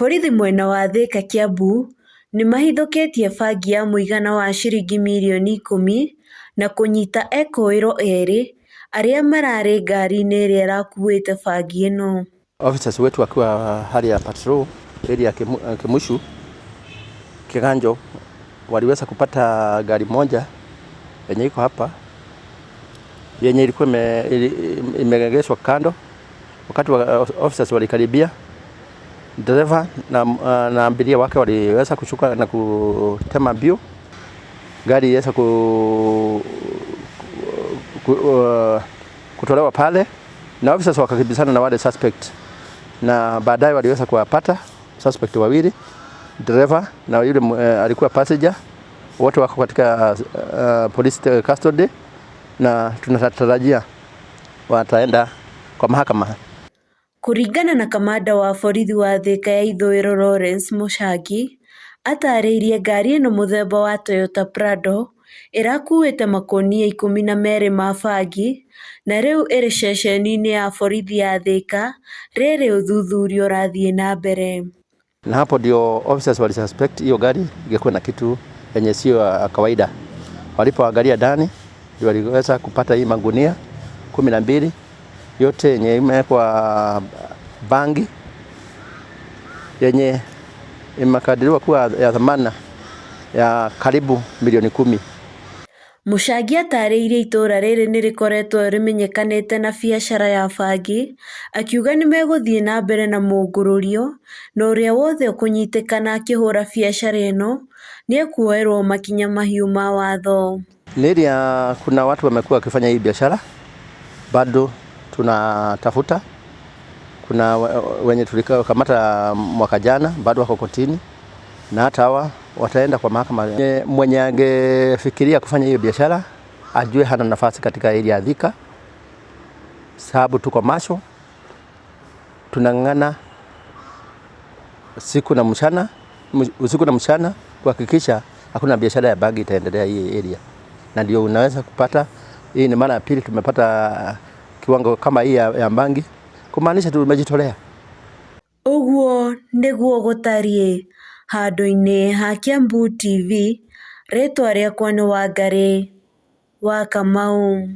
Borithi mwena wa Thika Kiambu nĩmahithũkĩtie bangi ya mũigana wa ciringi mirioni 10 na kũnyita ekũĩrwo erĩ arĩa mararĩ ngari-inĩ ĩrĩa ĩrakuĩte bangi ĩno. Officers wetu wakiwa hali ya patrol area ya Kimushu Kiganjo waliweza kupata gari moja yenye iko hapa yenye ilikuwa imeegeshwa kando. Wakati wa officers walikaribia, dereva na abiria wake waliweza kushuka na kutema mbio. Gari iliweza kutolewa pale na officers wakakimbizana na wale suspect, na baadaye waliweza kuwapata suspect wawili, dereva na yule alikuwa passenger. Wote wako katika police custody na tunatarajia wataenda kwa mahakama. Kuringana na kamanda wa borithi wa Thika ya Ithũĩro Lawrence Mũchagi, atarĩirie ngari ĩno mũthemba wa Toyota Prado ĩrakuĩte makũnia 12 ma bangi na rĩu ĩrĩ ceceni-inĩ ya borithi ya Thika rĩrĩ ũthuthuria ũrathiĩ na mbere. Na hapo ndio officers walisuspect hiyo gari ingekuwa na kitu yenye sio kawaida. Walipoangalia ndani ndio waliweza kupata hii magunia 12 yote yenye imewekwa bangi yenye imekadiriwa kuwa ya thamani ya karibu milioni 10. Mũchagi atarĩirie itũra rĩrĩ nĩrĩkoretwo rĩmenyekanĩte na biacara ya bangi, akiuga nĩmegũthiĩ na mbere na mũngũrũrio na ũrĩa wothe ũkũnyitĩkana akĩhũra biacara ĩno nĩekuoerwo makinya mahiũ ma watho. Niria kuna watu wamekuwa wakifanya hii biashara, bado tunatafuta. Kuna wenye tulikamata mwaka jana bado wako kotini, na hata hawa wataenda kwa mahakama. Mwenye angefikiria kufanya hiyo biashara ajue hana nafasi katika area ya Thika, sababu tuko macho, tunang'ang'ana usiku na mchana kuhakikisha hakuna biashara ya bangi itaendelea hii area. Na ndio unaweza kupata, hii ni mara ya pili tumepata kiwango kama hii ya bangi, kumaanisha tumejitolea. Ũguo nĩguo gũtariĩ. Handũ-inĩ ha Kiambu TV, rĩtwa rĩakwa nĩ Wangari wa Kamau.